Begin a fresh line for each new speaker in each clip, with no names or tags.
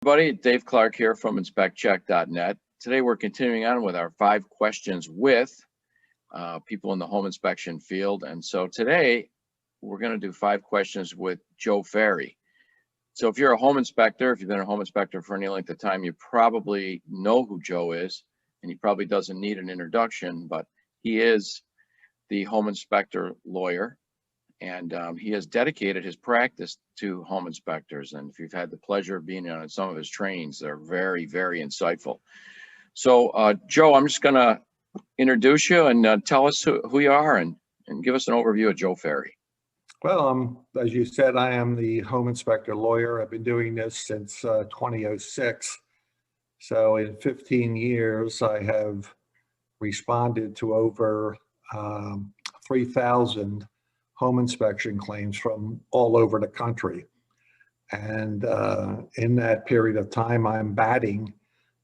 Everybody, Dave Clark here from InspectCheck-net. Today we're continuing on with our 5 questions with people in the home inspection field. And so today we're going to do 5 questions with Joe Ferry. So if you're a home inspector, if you've been a home inspector for any length of time, you probably know who Joe is, and he probably doesn't need an introduction, but he is the home inspector lawyer. And he has dedicated his practice to home inspectors. And if you've had the pleasure of being on some of his trainings, they're very, very insightful. So, Joe, I'm just going to introduce you and tell us who you are and give us an overview of Joe Ferry.
Well, as you said, I am the home inspector lawyer. I've been doing this since 2006. So in 15 years, I have responded to over 3,000 home inspection claims from all over the country. And in that period of time, I'm batting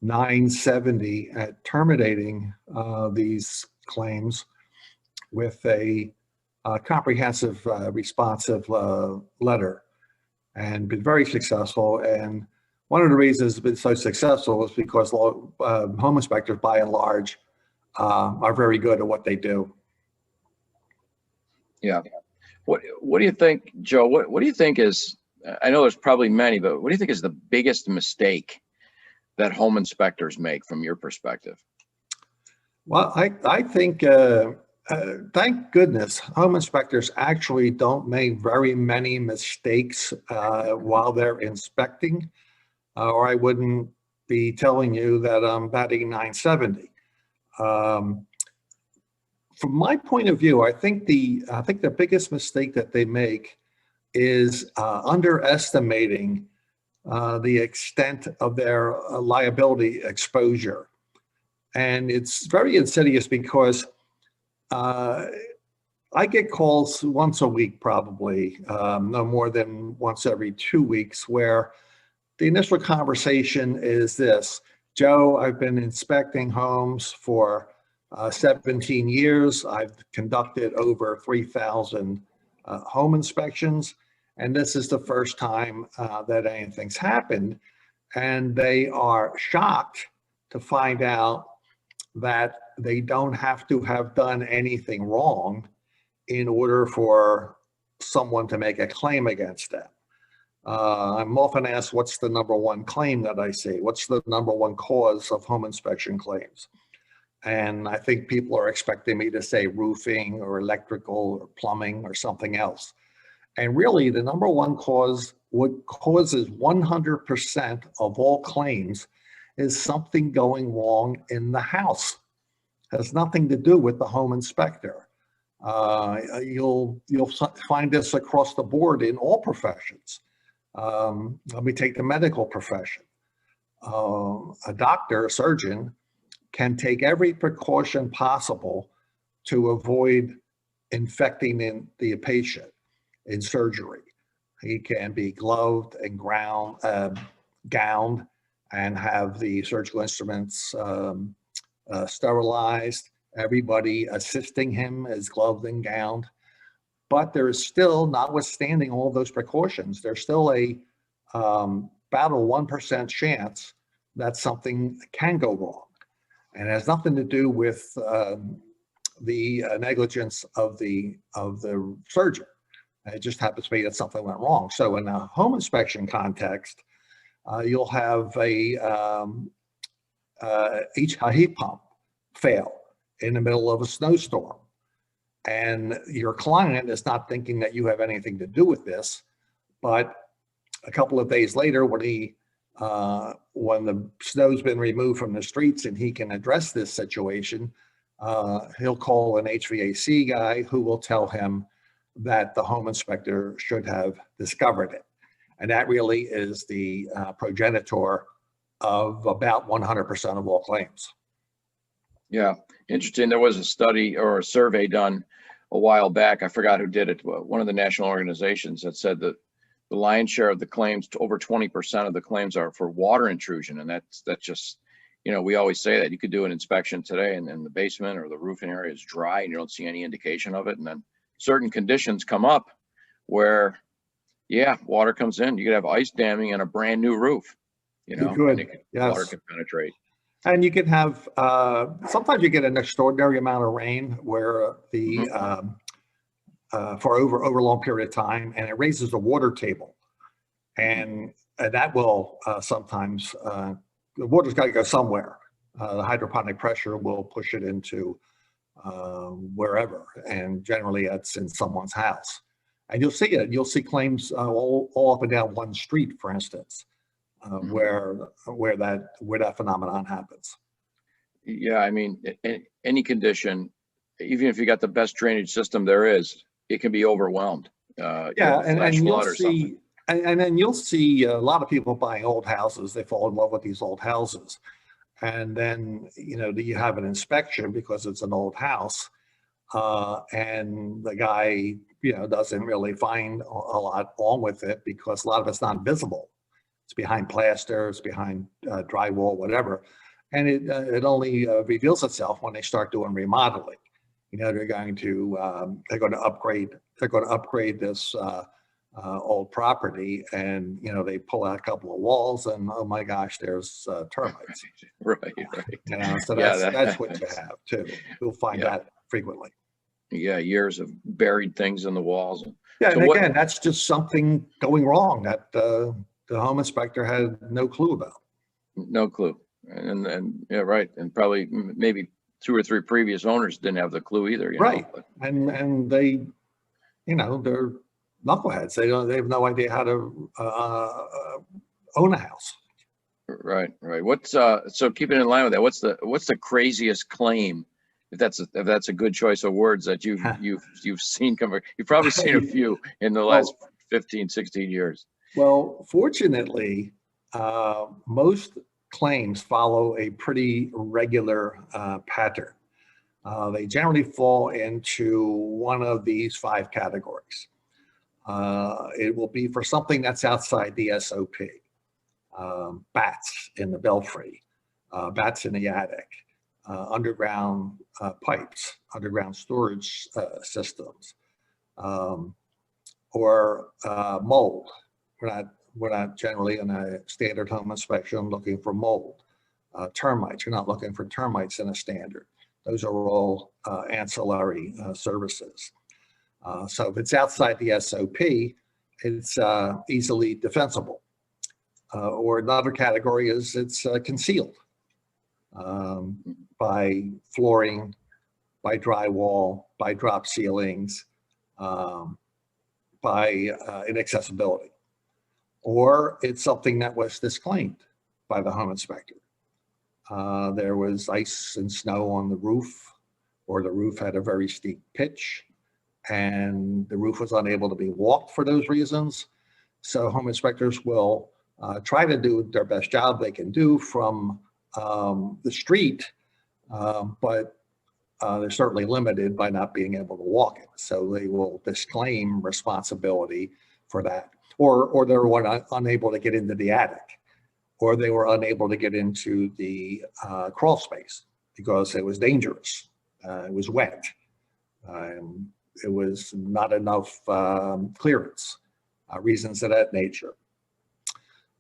970 at terminating these claims with a comprehensive responsive letter, and been very successful. And one of the reasons it's been so successful is because home inspectors, by and large, are very good at what they do.
Yeah. What do you think, Joe? What do you think is, I know there's probably many, but what do you think is the biggest mistake that home inspectors make from your perspective?
Well, I think, thank goodness, home inspectors actually don't make very many mistakes while they're inspecting, or I wouldn't be telling you that I'm batting 970. From my point of view, I think the biggest mistake that they make is underestimating the extent of their liability exposure. And it's very insidious because I get calls once a week, probably, no more than once every 2 weeks, where the initial conversation is this: Joe, I've been inspecting homes for 17 years. I've conducted over 3,000 home inspections, and this is the first time that anything's happened. And they are shocked to find out that they don't have to have done anything wrong in order for someone to make a claim against them. I'm often asked, what's the number one claim that I see? What's the number one cause of home inspection claims? And I think people are expecting me to say roofing or electrical or plumbing or something else. And really, the number one cause, what causes 100% of all claims, is something going wrong in the house. It has nothing to do with the home inspector. You'll find this across the board in all professions. Let me take the medical profession. A doctor, a surgeon, can take every precaution possible to avoid infecting the patient in surgery. He can be gloved and gowned and have the surgical instruments sterilized. Everybody assisting him is gloved and gowned. But there is still, notwithstanding all those precautions, there's still a about a 1% chance that something can go wrong. And it has nothing to do with the negligence of the surgeon. It just happens to be that something went wrong. So in a home inspection context, you'll have a heat pump fail in the middle of a snowstorm, and your client is not thinking that you have anything to do with this. But a couple of days later, when the snow's been removed from the streets and he can address this situation, he'll call an HVAC guy who will tell him that the home inspector should have discovered it. And that really is the progenitor of about 100% of all claims.
Yeah, interesting. There was a study or a survey done a while back. I forgot who did it. One of the national organizations that said that the lion's share of the claims, over 20% of the claims, are for water intrusion. And that's just, you know, we always say that you could do an inspection today and the basement or the roofing area is dry and you don't see any indication of it. And then certain conditions come up where, yeah, water comes in. You could have ice damming and a brand new roof. you
You
know, and
could,
it could, water
yes.
can penetrate.
And you can have, sometimes you get an extraordinary amount of rain where
Mhm.
for over a long period of time, and it raises the water table. And that will sometimes, the water's got to go somewhere. The hydroponic pressure will push it into wherever, and generally that's in someone's house. And you'll see it. You'll see claims all up and down one street, for instance,
Mhm.
where that phenomenon happens.
Yeah, I mean, any condition, even if you got the best drainage system there is, it can be overwhelmed. You have
Yeah,
a flash
and you'll
flood or something.
see, and then you'll see a lot of people buying old houses. They fall in love with these old houses, and then you have an inspection because it's an old house, and the guy doesn't really find a lot wrong with it because a lot of it's not visible. It's behind plaster, it's behind drywall, whatever, and it only reveals itself when they start doing remodeling. They're going to upgrade this old property, and they pull out a couple of walls, and oh my gosh, there's termites.
Right, right.
So
Yeah,
that's what you
that's,
have too. You'll find
yeah,
that frequently.
yeah, years of buried things in the walls.
Yeah,
So
and
what,
again, that's just something going wrong that the home inspector had no clue about.
no clue. And yeah, right. And probably maybe two or three previous owners didn't have the clue either,
Right,
but
and they, they're knuckleheads. They have no idea how to own a house.
right, right. What's so keeping in line with that, what's the craziest claim, if that's a good choice of words, that you've seen come, you've probably seen a few in the last
Well,
15, 16 years.
well, fortunately, most claims follow a pretty regular pattern. They generally fall into one of these five categories. It will be for something that's outside the SOP. Bats in the belfry, bats in the attic, underground pipes, underground storage systems, or mold. We're not generally in a standard home inspection looking for mold. Termites, you're not looking for termites in a standard. Those are all ancillary services. So if it's outside the SOP, it's easily defensible. Or another category is it's concealed by flooring, by drywall, by drop ceilings, by inaccessibility. Or it's something that was disclaimed by the home inspector. There was ice and snow on the roof, or the roof had a very steep pitch, and the roof was unable to be walked for those reasons. So home inspectors will try to do their best job they can do from the street, but they're certainly limited by not being able to walk it. So they will disclaim responsibility for that. Or they were unable to get into the attic, or they were unable to get into the crawl space because it was dangerous. It was wet. It was not enough clearance, reasons of that nature.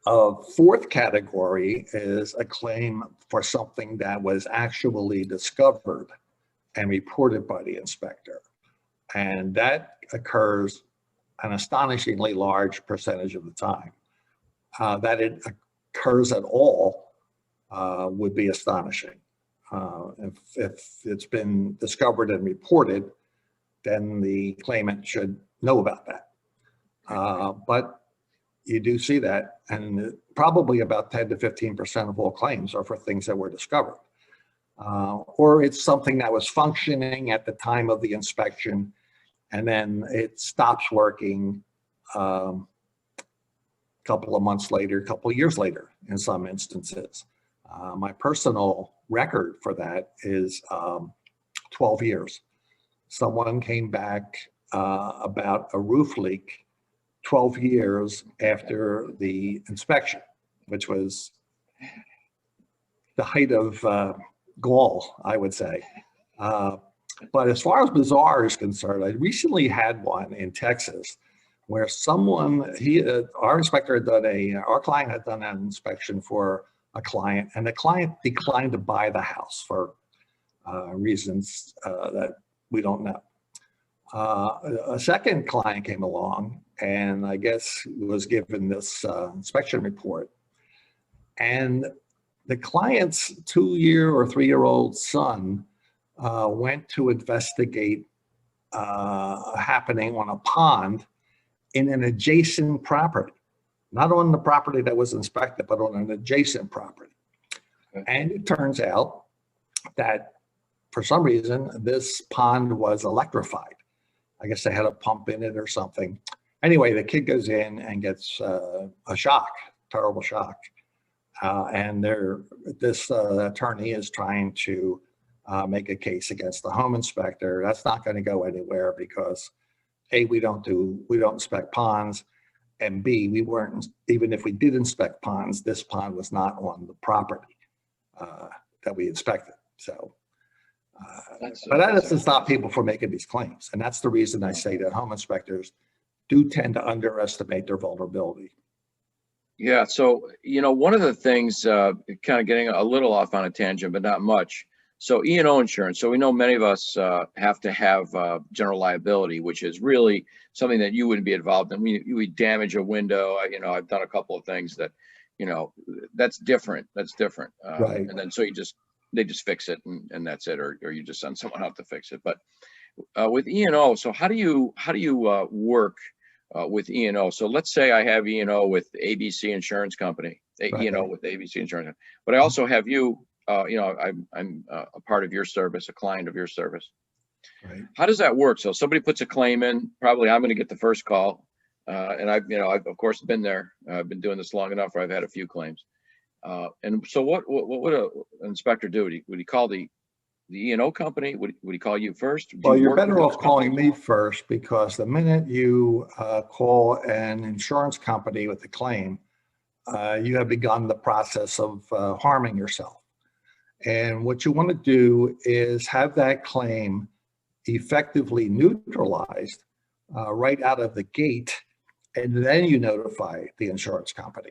A fourth category is a claim for something that was actually discovered and reported by the inspector. And that occurs an astonishingly large percentage of the time. That it occurs at all would be astonishing. If it's been discovered and reported, then the claimant should know about that. But you do see that, and probably about 10 to 15% of all claims are for things that were discovered. Or it's something that was functioning at the time of the inspection, and then it stops working a couple of months later, a couple of years later in some instances. My personal record for that is 12 years. Someone came back about a roof leak 12 years after the inspection, which was the height of gall, I would say. But as far as bizarre is concerned, I recently had one in Texas where our client had done an inspection for a client, and the client declined to buy the house for reasons that we don't know. A second client came along and I guess was given this inspection report. And the client's 2-year or 3-year-old son went to investigate happening on a pond in an adjacent property, not on the property that was inspected, but on an adjacent property.
Okay.
And it turns out that for some reason, this pond was electrified. I guess they had a pump in it or something. Anyway, the kid goes in and gets a shock, terrible shock. And this attorney is trying to make a case against the home inspector. That's not going to go anywhere because A, we don't inspect ponds, and B, we weren't, even if we did inspect ponds, this pond was not on the property that we inspected. So, but that doesn't stop people from making these claims. And that's the reason I say that home inspectors do tend to underestimate their vulnerability.
Yeah. So, one of the things, kind of getting a little off on a tangent, but not much. So E&O insurance. So we know many of us have to have general liability, which is really something that you wouldn't be involved in. We damage a window. I've done a couple of things that, that's different. That's different.
Right.
And then so they just fix it and that's it, or you just send someone out to fix it. But with E&O, so how do you work with E&O? So let's say I have E&O with ABC Insurance Company,
Right.
E&O with ABC Insurance, but I also have you. I'm a part of your service, a client of your service.
Right.
How does that work? So somebody puts a claim in, probably I'm going to get the first call. And I've of course been there. I've been doing this long enough where I've had a few claims. And so what would an inspector do? Would he call the E&O company? Would he call you first?
Well, you're better off calling me first, because the minute you call an insurance company with a claim, you have begun the process of harming yourself. And what you want to do is have that claim effectively neutralized right out of the gate, and then you notify the insurance company.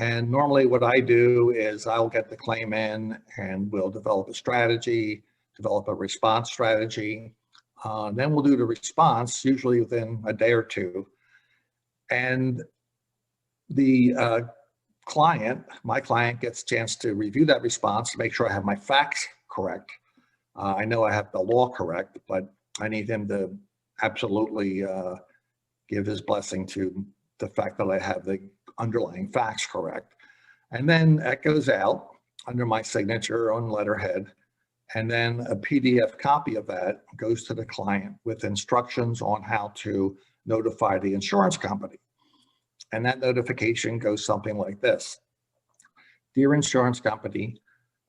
And normally what I do is I'll get the claim in and we'll develop a strategy, develop a response strategy. Then we'll do the response, usually within a day or two. And the my client gets a chance to review that response to make sure I have my facts correct. I know I have the law correct, but I need him to absolutely give his blessing to the fact that I have the underlying facts correct. And then that goes out under my signature on letterhead. And then a PDF copy of that goes to the client with instructions on how to notify the insurance company. And that notification goes something like this. Dear insurance company,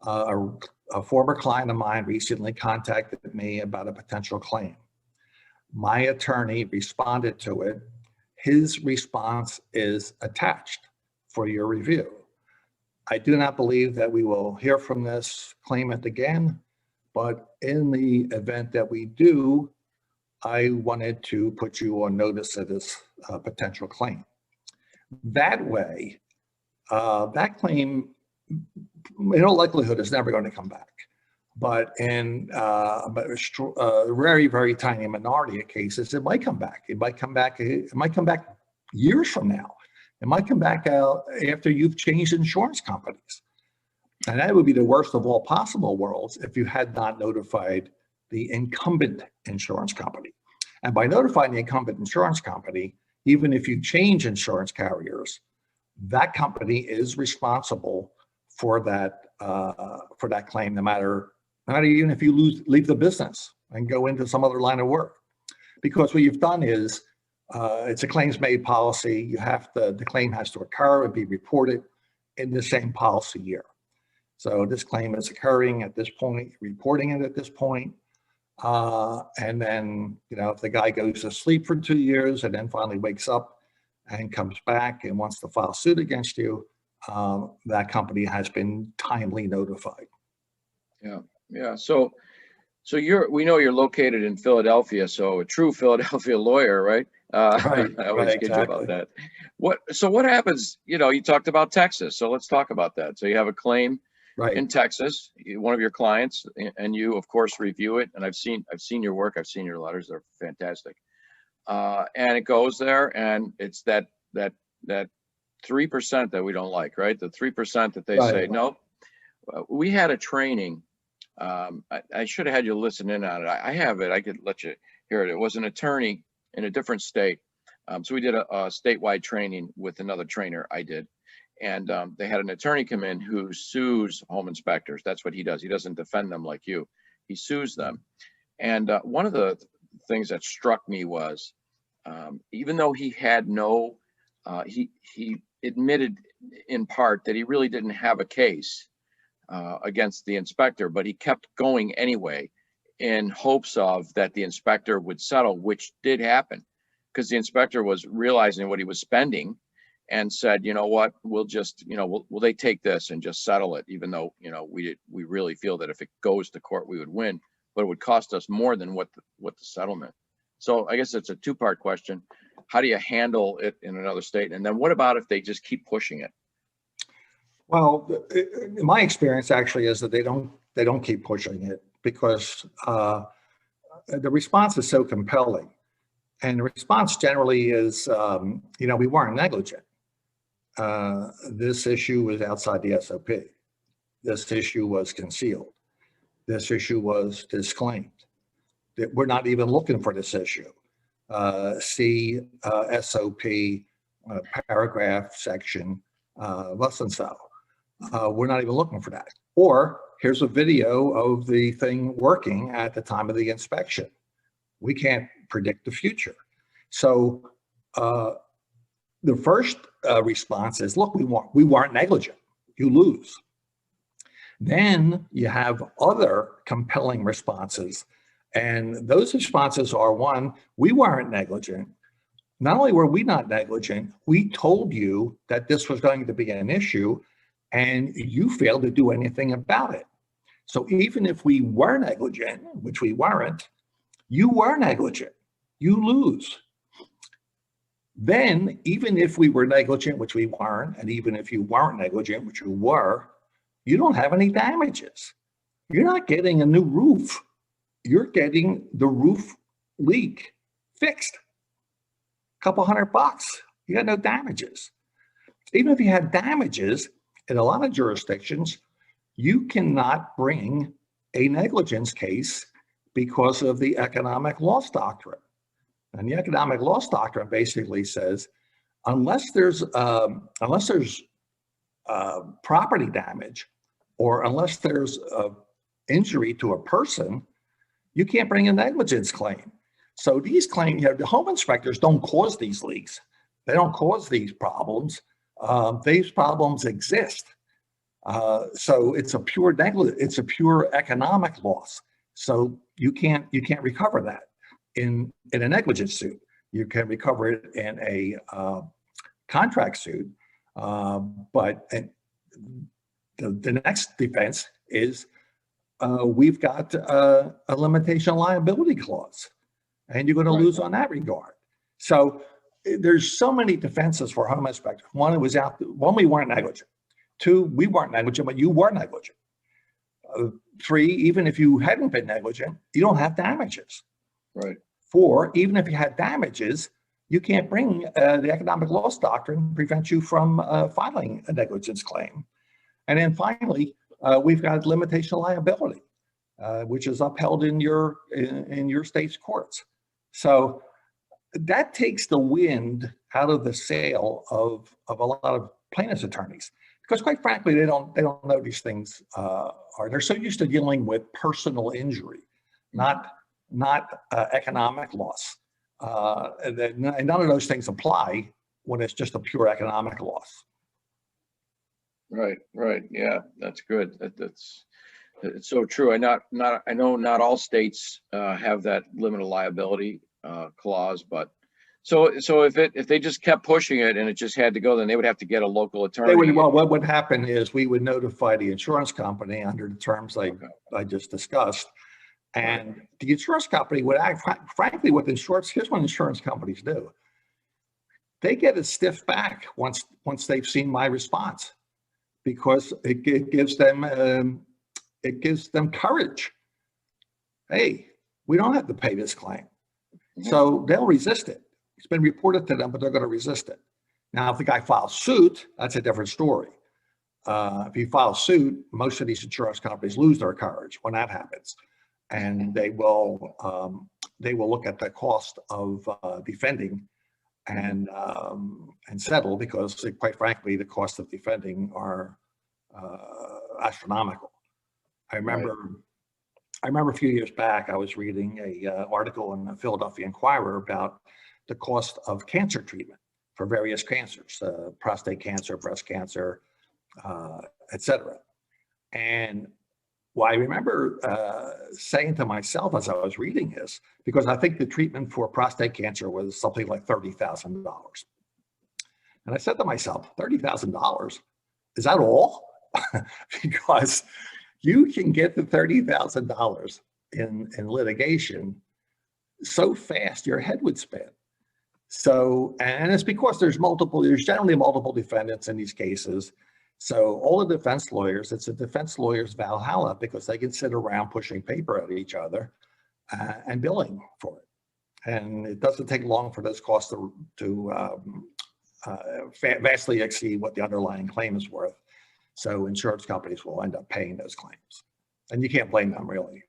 a former client of mine recently contacted me about a potential claim. My attorney responded to it. His response is attached for your review. I do not believe that we will hear from this claimant again, but in the event that we do, I wanted to put you on notice of this potential claim. That way, that claim, in all likelihood, is never going to come back. But in a very, very tiny minority of cases, it might come back. It might come back years from now. It might come back after you've changed insurance companies. And that would be the worst of all possible worlds if you had not notified the incumbent insurance company. And by notifying the incumbent insurance company, even if you change insurance carriers, that company is responsible for that claim, no matter even if you leave the business and go into some other line of work. Because what you've done is, it's a claims-made policy. The claim has to occur and be reported in the same policy year. So this claim is occurring at this point, reporting it at this point. And then, if the guy goes to sleep for 2 years and then finally wakes up and comes back and wants to file suit against you, that company has been timely notified.
Yeah. So we know you're located in Philadelphia, so a true Philadelphia lawyer, right?
Right,
I always
right,
kid you about
exactly.
that. So what happens, you talked about Texas, so let's talk about that. So you have a claim
Right.
in Texas, one of your clients, and you of course review it. And I've seen your work, I've seen your letters, they're fantastic. And it goes there, and it's that 3% that we don't like, right? The 3% that they say,
Right.
no. We had a training. I should have had you listen in on it. I have it. I could let you hear it. It was an attorney in a different state. So we did a statewide training with another trainer I did. And they had an attorney come in who sues home inspectors. That's what he does. He doesn't defend them like you. He sues them. And one of the things that struck me was, even though he had no, he admitted in part that he really didn't have a case against the inspector, but he kept going anyway in hopes of that the inspector would settle, which did happen because the inspector was realizing what he was spending and said, you know what, we'll just, will they take this and just settle it, even though, we really feel that if it goes to court, we would win, but it would cost us more than what the settlement. So I guess it's a two-part question. How do you handle it in another state? And then what about if they just keep pushing it?
Well, my experience actually is that they don't keep pushing it because the response is so compelling. And the response generally is, we weren't negligent. This issue was outside the SOP. This issue was concealed. This issue was disclaimed. That we're not even looking for this issue. See SOP paragraph section less than so. We're not even looking for that. Or here's a video of the thing working at the time of the inspection. We can't predict the future. So the first response is, look, we weren't negligent. You lose. Then you have other compelling responses. And those responses are, one, we weren't negligent. Not only were we not negligent, we told you that this was going to be an issue and you failed to do anything about it. So even if we were negligent, which we weren't, you were negligent. You lose. Then, even if we were negligent, which we weren't, and even if you weren't negligent, which you were, you don't have any damages. You're not getting a new roof. You're getting the roof leak fixed. A couple $100. You got no damages. Even if you had damages, in a lot of jurisdictions, you cannot bring a negligence case because of the economic loss doctrine. And the economic loss doctrine basically says, unless there's property damage, or unless there's injury to a person, you can't bring a negligence claim. So these claims, the home inspectors don't cause these leaks. They don't cause these problems. These problems exist. So it's a pure it's a pure economic loss. So you can't recover that in a negligence suit. You can recover it in a contract suit. But the next defense is we've got a limitation liability clause, and you're going to lose on that regard. So there's so many defenses for home inspectors. One, we weren't negligent. Two, we weren't negligent, but you were negligent. Three, even if you hadn't been negligent, you don't have damages.
Right.
Four, even if you had damages, you can't bring the economic loss doctrine prevents you from filing a negligence claim. And then finally, we've got limitation of liability, which is upheld in your state's courts. So that takes the wind out of the sail of a lot of plaintiffs' attorneys, because quite frankly, they don't know these things they're so used to dealing with personal injury, not economic loss. And none of those things apply when it's just a pure economic loss.
Right. Yeah, that's good. It's so true. I know not all states have that limited liability clause, but so if they just kept pushing it and it just had to go, then they would have to get a local attorney.
What would happen is we would notify the insurance company under the terms I just discussed, and the insurance company would act. Frankly, here's what insurance companies do. they get a stiff back once they've seen my response, because it gives them courage. Hey, we don't have to pay this claim. So they'll resist it. It's been reported to them, but they're going to resist it. Now, if the guy files suit, that's a different story. If he files suit, most of these insurance companies lose their courage when that happens, and they will look at the cost of defending and settle, because quite frankly, the cost of defending are astronomical. I remember a few years back, I was reading a article in the Philadelphia Inquirer about the cost of cancer treatment for various cancers, prostate cancer, breast cancer, etc. And what I remember saying to myself as I was reading this, because I think the treatment for prostate cancer was something like $30,000. And I said to myself, $30,000, is that all? Because you can get the $30,000 in litigation so fast your head would spin. So, and it's because there's generally multiple defendants in these cases. So all the defense lawyers, it's a defense lawyer's Valhalla, because they can sit around pushing paper at each other and billing for it. And it doesn't take long for those costs to vastly exceed what the underlying claim is worth. So insurance companies will end up paying those claims. And you can't blame them, really.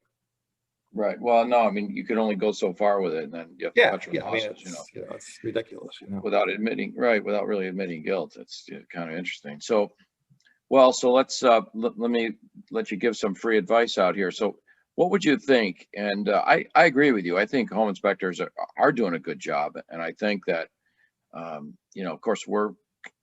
Right. Well, no, I mean, you can only go so far with it, and then you have to touch with losses,
I mean, it's ridiculous,
without really admitting guilt. It's kind of interesting. So, well, so let's let me let you give some free advice out here. So, what would you think? And I agree with you. I think home inspectors are doing a good job, and I think that of course, we're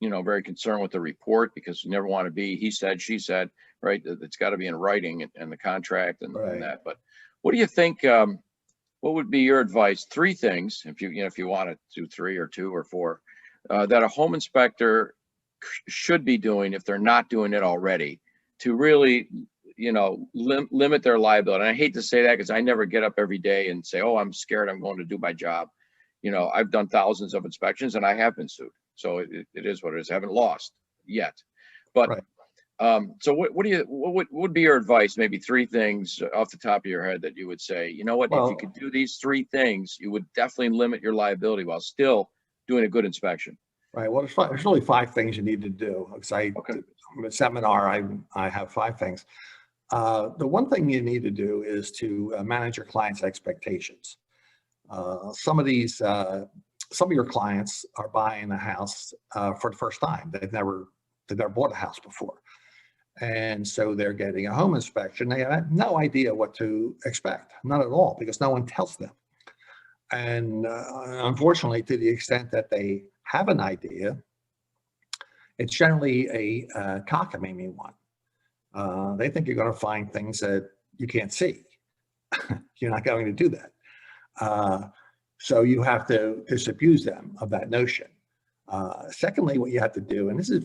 very concerned with the report, because you never want to be he said, she said, right? It's got to be in writing and the contract and that. But what do you think? What would be your advice? 3 things, if you want to do 3 or 2 or 4, that a home inspector should be doing if they're not doing it already, to really, limit their liability. And I hate to say that, because I never get up every day and say, oh, I'm scared, I'm going to do my job. I've done thousands of inspections and I have been sued. So it is what it is. I haven't lost yet. But so what would be your advice? Maybe 3 things off the top of your head that you would say, if you could do these 3 things, you would definitely limit your liability while still doing a good inspection.
Right. Well, there's really 5 things you need to do. Because I'm a seminar, I have 5 things. The one thing you need to do is to manage your clients' expectations. Some of your clients are buying a house for the first time. They've never bought a house before. And so they're getting a home inspection. They have no idea what to expect, not at all, because no one tells them. And unfortunately, to the extent that they have an idea, it's generally a cockamamie one. They think you're going to find things that you can't see. You're not going to do that. So you have to disabuse them of that notion. Secondly, what you have to do, and this is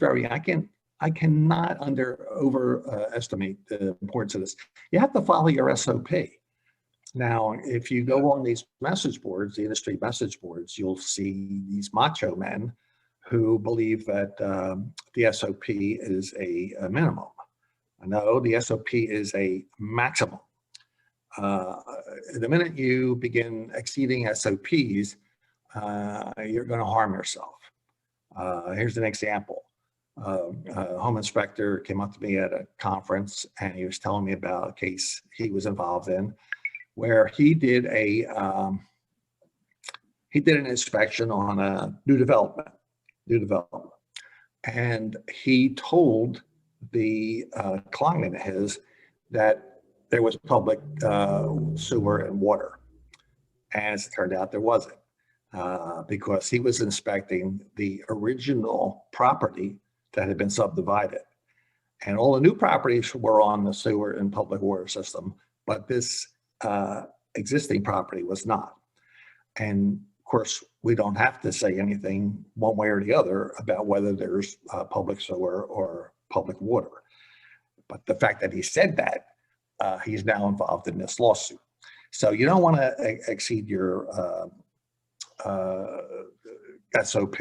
I cannot overestimate the importance of this. You have to follow your SOP. Now, if you go on these message boards, the industry message boards, you'll see these macho men who believe that the SOP is a minimum. No, the SOP is a maximum. The minute you begin exceeding SOPs, you're going to harm yourself. Here's an example. A home inspector came up to me at a conference, and he was telling me about a case he was involved in, where he did an inspection on a new development, and he told the client of his that there was public sewer and water. And as it turned out, there wasn't, because he was inspecting the original property that had been subdivided. And all the new properties were on the sewer and public water system, but this existing property was not. And of course, we don't have to say anything one way or the other about whether there's public sewer or public water. But the fact that he said that, he's now involved in this lawsuit. So you don't want to exceed your SOP.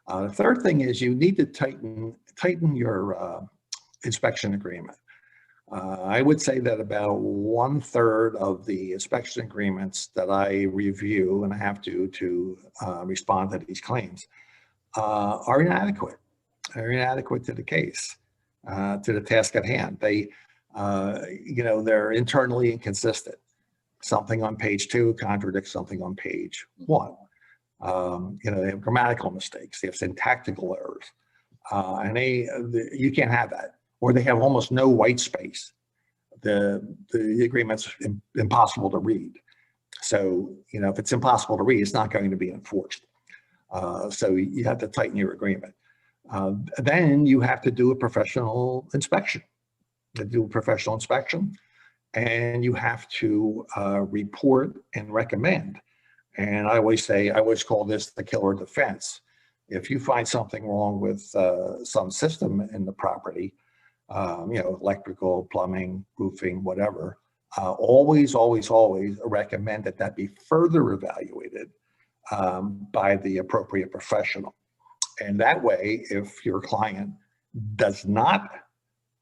The third thing is you need to tighten your inspection agreement. I would say that about 1/3 of the inspection agreements that I review, and I have to respond to these claims, are inadequate. Are inadequate to the case, to the task at hand. They're internally inconsistent. Something on page 2 contradicts something on page 1. They have grammatical mistakes, they have syntactical errors, and you can't have that. Or they have almost no white space. The agreement's impossible to read. So, if it's impossible to read, it's not going to be enforced. So you have to tighten your agreement. Then you have to do a professional inspection. And you have to report and recommend. And I always call this the killer defense. If you find something wrong with some system in the property, electrical, plumbing, roofing, whatever, always recommend that be further evaluated by the appropriate professional. And that way, if your client does not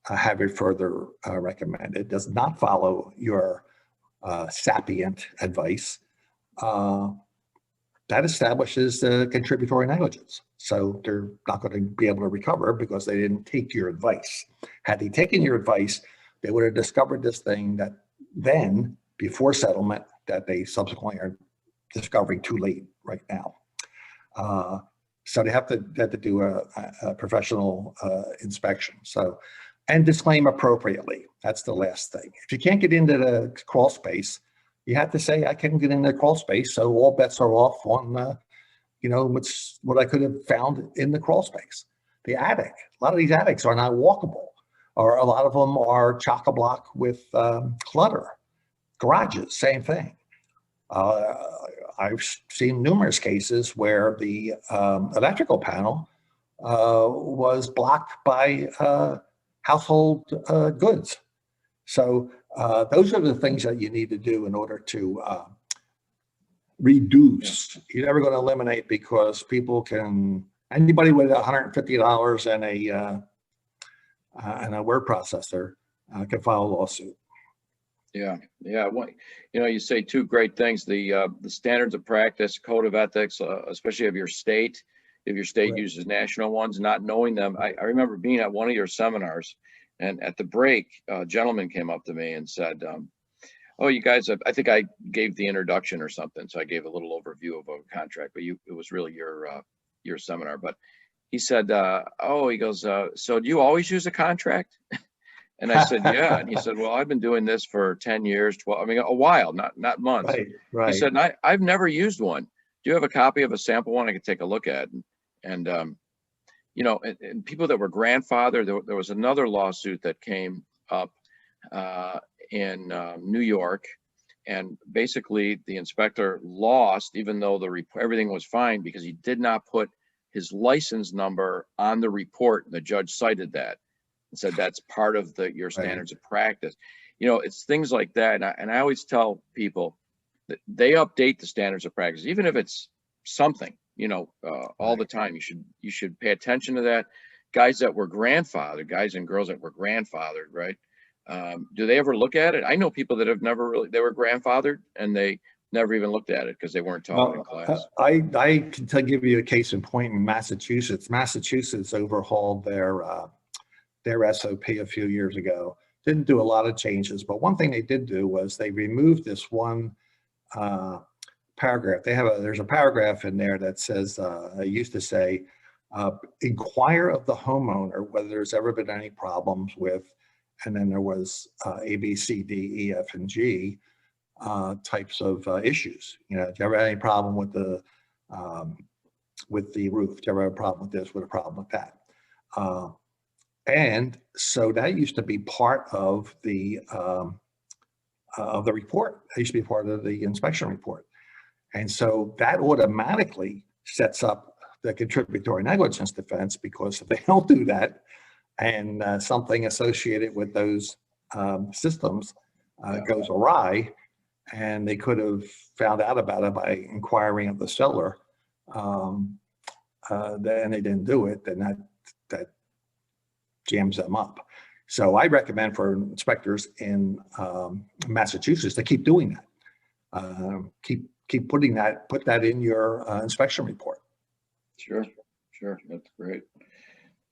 have it further recommended, does not follow your sapient advice, that establishes contributory negligence. So they're not going to be able to recover because they didn't take your advice. Had they taken your advice, they would have discovered this thing that then, before settlement, that they subsequently are discovering too late right now. So they have to do a professional inspection. So, and disclaim appropriately. That's the last thing. If you can't get into the crawl space, you have to say, I can't get in the crawl space, so all bets are off on, what I could have found in the crawl space. The attic, a lot of these attics are not walkable, or a lot of them are chock-a-block with clutter. Garages, same thing. I've seen numerous cases where the electrical panel was blocked by household goods. So those are the things that you need to do in order to reduce. You're never going to eliminate, because anybody with $150 and a word processor can file a lawsuit.
Yeah. Well, you say two great things: the standards of practice, code of ethics, especially of your state. If your state
Right.
uses national ones, not knowing them. I remember being at one of your seminars, and at the break, a gentleman came up to me and said, "Oh, you guys," I think I gave the introduction or something, so I gave a little overview of a contract, but it was really your seminar. But he said, he goes, "So do you always use a contract?" And I said, "Yeah." And he said, "Well, I've been doing this for 10 years, 12, I mean, a while, not months."
Right.
He said, and I've never used one. Do you have a copy of a sample one I could take a look at? And and people that were grandfathered, there was another lawsuit that came up in New York. And basically the inspector lost, even though everything was fine, because he did not put his license number on the report. And the judge cited that and said that's part of your standards of practice. It's things like that. And I always tell people that they update the standards of practice, even if it's something, all the time. You should pay attention to that. Guys that were grandfathered, guys and girls that were grandfathered, right? Do they ever look at it? I know people that have never they were grandfathered and they never even looked at it because they weren't taught in class.
I can give you a case in point in Massachusetts. Massachusetts overhauled their SOP a few years ago. Didn't do a lot of changes, but one thing they did do was they removed this one paragraph. There's a paragraph in there that says, it used to say, inquire of the homeowner whether there's ever been any problems with, and then there was A, B, C, D, E, F, and G types of issues. Do you ever have any problem with the roof? Do you ever have a problem with this, with a problem with that? And so that used to be part of the report. That used to be part of the inspection report. And so that automatically sets up the contributory negligence defense, because if they don't do that and something associated with those systems goes awry, and they could have found out about it by inquiring of the seller, then they didn't do it, then that jams them up. So I recommend for inspectors in Massachusetts to keep doing that. Keep put that in your inspection report.
Sure, that's great.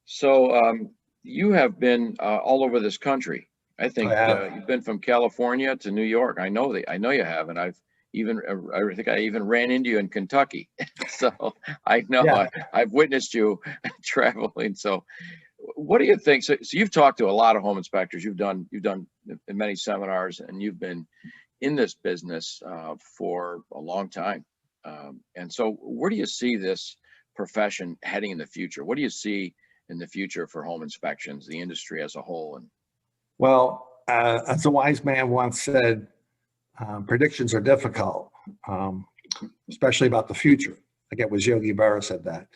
So you have been all over this country. I think you've been from California to New York. I know you have, and I think I even ran into you in Kentucky. So I know I've witnessed you traveling. So what do you think? So you've talked to a lot of home inspectors. You've done many seminars, and you've been in this business for a long time. And so where do you see this profession heading in the future? What do you see in the future for home inspections, the industry as a whole? And
well, as a wise man once said, predictions are difficult, especially about the future. I think it was Yogi Berra said that.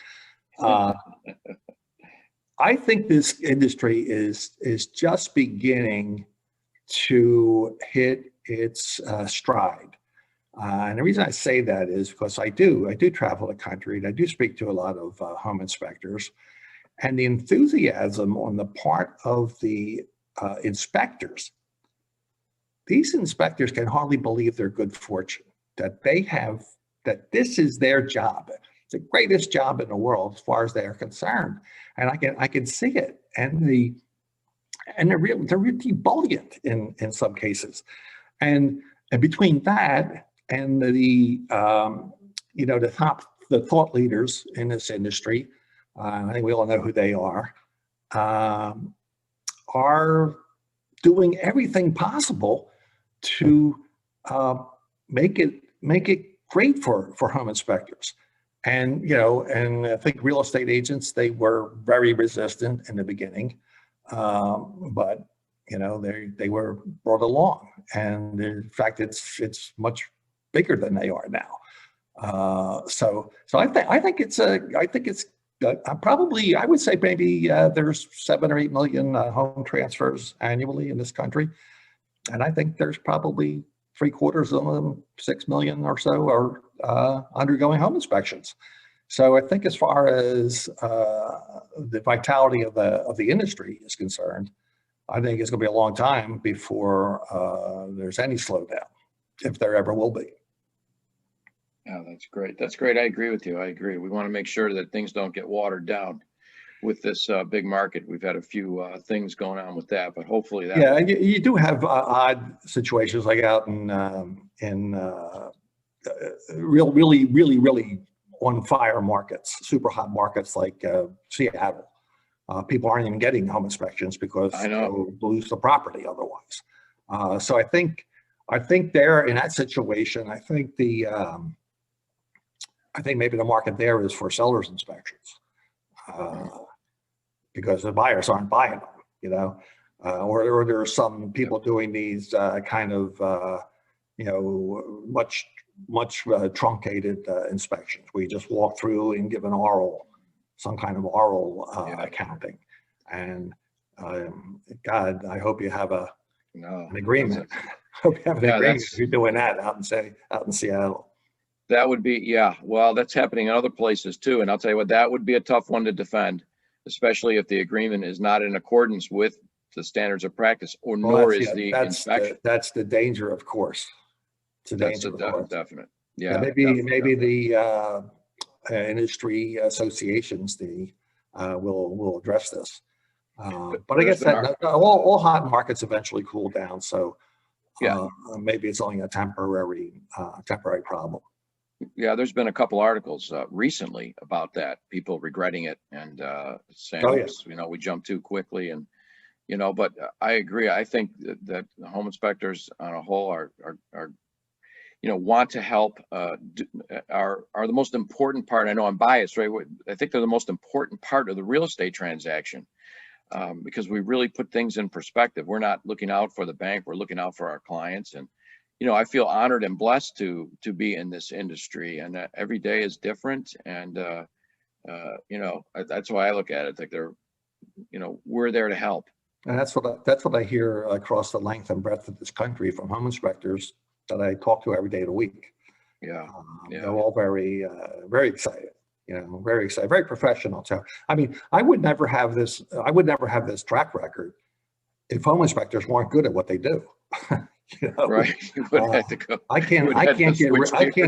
I think this industry is just beginning to hit its stride. And the reason I say that is because I do travel the country, and I do speak to a lot of home inspectors, and the enthusiasm on the part of the inspectors. These inspectors can hardly believe their good fortune that that this is their job. It's the greatest job in the world as far as they are concerned, and I can see it. And they're really ebullient in some cases, and between that and the thought leaders in this industry, I think we all know who they are doing everything possible to make it great for home inspectors. And I think real estate agents, they were very resistant in the beginning, but they were brought along, and in fact it's much bigger than they are now. So I think it's probably, I would say maybe there's 7 or 8 million home transfers annually in this country. And I think there's probably 3/4 of them, 6 million or so, are undergoing home inspections. So I think as far as the vitality of the industry is concerned, I think it's going to be a long time before there's any slowdown, if there ever will be.
Yeah, that's great. That's great. I agree with you. I agree. We want to make sure that things don't get watered down with this big market. We've had a few things going on with that, but hopefully that.
Yeah, you do have odd situations like out in really on fire markets, super hot markets like Seattle. People aren't even getting home inspections because they'll lose the property otherwise. So I think there in that situation, I think maybe the market there is for sellers inspections, because the buyers aren't buying them, or there are some people doing these kind of much truncated inspections. We just walk through and give some kind of oral accounting. And God, I hope you have an agreement. Hope you have an agreement if you're doing that out in Seattle.
That would be, well, that's happening in other places too. And I'll tell you what, that would be a tough one to defend, especially if the agreement is not in accordance with the standards of practice, nor is the inspection.
That's the danger, of course. It's a danger, of course.
Definite.
Yeah, maybe the industry associations will address this. But I guess that all hot markets eventually cool down. So maybe it's only a temporary problem.
Yeah, there's been a couple articles recently about that, people regretting it and saying, we jumped too quickly, and but I agree. I think that the home inspectors on a whole are want to help, are the most important part. I know I'm biased, right? I think they're the most important part of the real estate transaction, because we really put things in perspective. We're not looking out for the bank, we're looking out for our clients. And I feel honored and blessed to be in this industry, and every day is different. And that's why I look at it like we're there to help.
And that's what I hear across the length and breadth of this country from home inspectors that I talk to every day of the week.
Yeah.
They're all very, very excited. Very excited, very professional. So, I mean, I would never have this track record if home inspectors weren't good at what they do.
Right. You would have to go.
I can't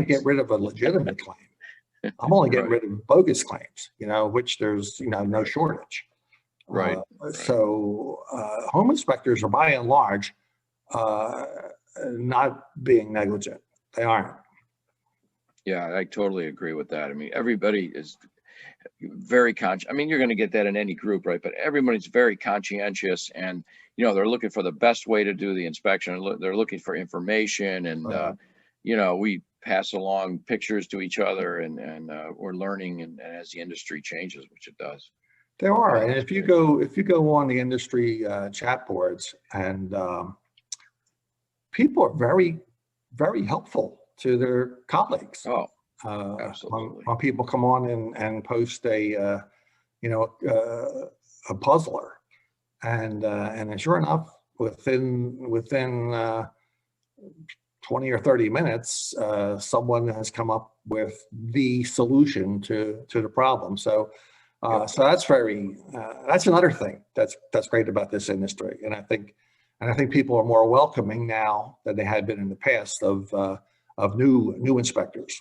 get rid of a legitimate claim. I'm only getting rid of bogus claims, which there's, no shortage.
Right.
So home inspectors are by and large not being negligent. They aren't.
Yeah, I totally agree with that. I mean, everybody is very conscious. I mean, you're going to get that in any group, right? But everybody's very conscientious, and they're looking for the best way to do the inspection. They're looking for information, and we pass along pictures to each other, and we're learning, and as the industry changes, which it does.
There are, and if you go on the industry chat boards, and people are very, very helpful to their colleagues.
Oh, absolutely.
When people come on and post a puzzler, and sure enough, within 20 or 30 minutes, someone has come up with the solution to the problem. So that's that's another thing that's great about this industry, and I think people are more welcoming now than they had been in the past of new inspectors.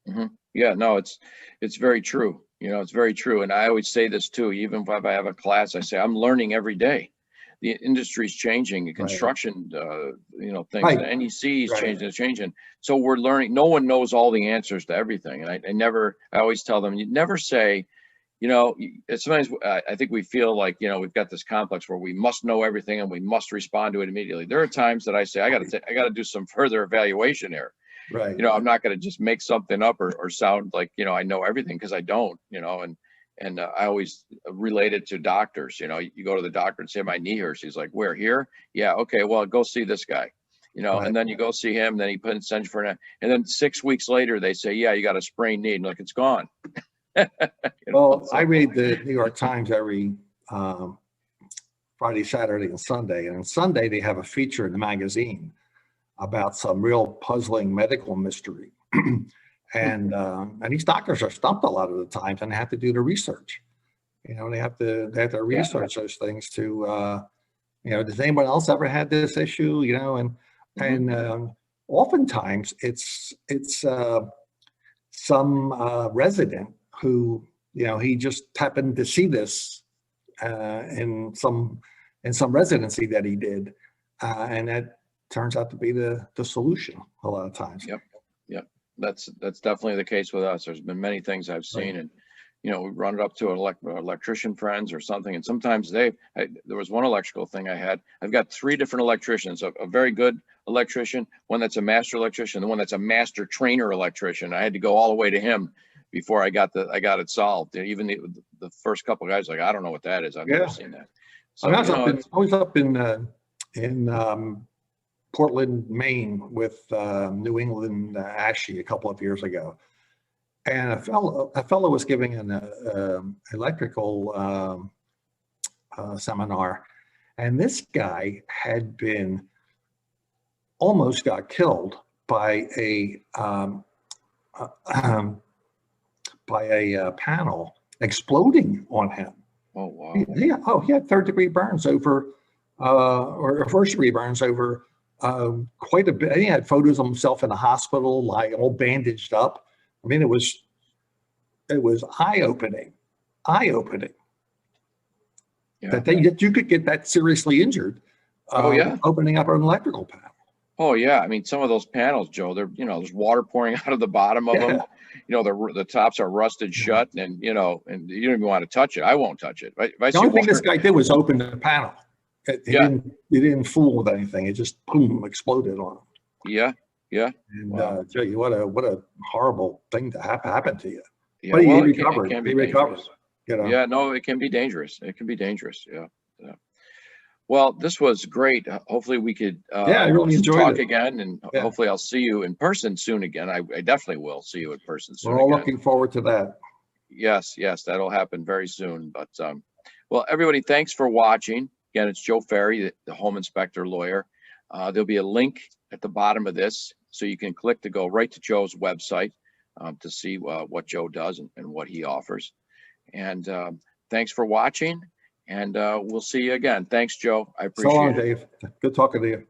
Mm-hmm. Yeah, no, it's very true. It's very true. And I always say this too, even if I have a class, I say, I'm learning every day. The industry's changing, the construction, things,
Right.
the NEC is changing, it's changing. So we're learning. No one knows all the answers to everything. And I always tell them, you never say, sometimes I think we feel like, we've got this complex where we must know everything and we must respond to it immediately. There are times that I say, I got to do some further evaluation here.
Right.
I'm not going to just make something up or sound like, I know everything, because I don't, and I always relate it to doctors. You go to the doctor and say, my knee hurts. He's like, where, here? Yeah. Okay. Well, go see this guy,
Right.
and then you go see him, then he sends you for and then 6 weeks later, they say, yeah, you got a sprained knee. And like, it's gone.
Well, I read the New York Times every Friday, Saturday, and Sunday. And on Sunday, they have a feature in the magazine about some real puzzling medical mystery. And these doctors are stumped a lot of the times, and they have to do the research. They have to research those things to, does anyone else ever had this issue? And oftentimes it's some resident who, he just happened to see this in some residency that he did, and that turns out to be the solution a lot of times.
Yep. That's definitely the case with us. There's been many things I've seen, and we run it up to electrician friends or something, and sometimes there was one electrical thing I've got 3 different electricians, a very good electrician, one that's a master electrician, the one that's a master trainer electrician. I had to go all the way to him before I got it solved. Even the first couple of guys, like, I don't know what that is. I've never seen that. So
I was up in Portland, Maine with New England ASHI a couple of years ago, and a fellow was giving an electrical seminar, and this guy had been almost got killed by a panel exploding on him.
Oh wow!
He had 3rd-degree burns over, or 1st-degree burns over. Quite a bit. He had photos of himself in the hospital, like all bandaged up. I mean, it was eye-opening.
Yeah.
That you could get that seriously injured. Opening up an electrical panel.
Oh yeah, I mean, some of those panels, Joe, there's water pouring out of the bottom of them. The tops are rusted shut, and and you don't even want to touch it. I won't touch it.
The only thing this guy did was open the panel. He didn't fool with anything. It just boom, exploded on him.
Yeah.
And tell you what a horrible thing to happen to you.
Yeah,
but he
recovered.
He recovered.
Yeah, no, it can be dangerous. It can be dangerous. Yeah. Well, this was great. Hopefully we could
I really enjoyed
talk
it
again, and hopefully I'll see you in person soon again. I definitely will see you in person soon.
We're all looking forward to that.
Yes, that'll happen very soon. But well, everybody, thanks for watching. Again, it's Joe Ferry, the home inspector lawyer. There'll be a link at the bottom of this, so you can click to go right to Joe's website. to see what Joe does and what he offers. And thanks for watching, and we'll see you again. Thanks, Joe. I
So long,
appreciate it.
Dave. Good talking to you.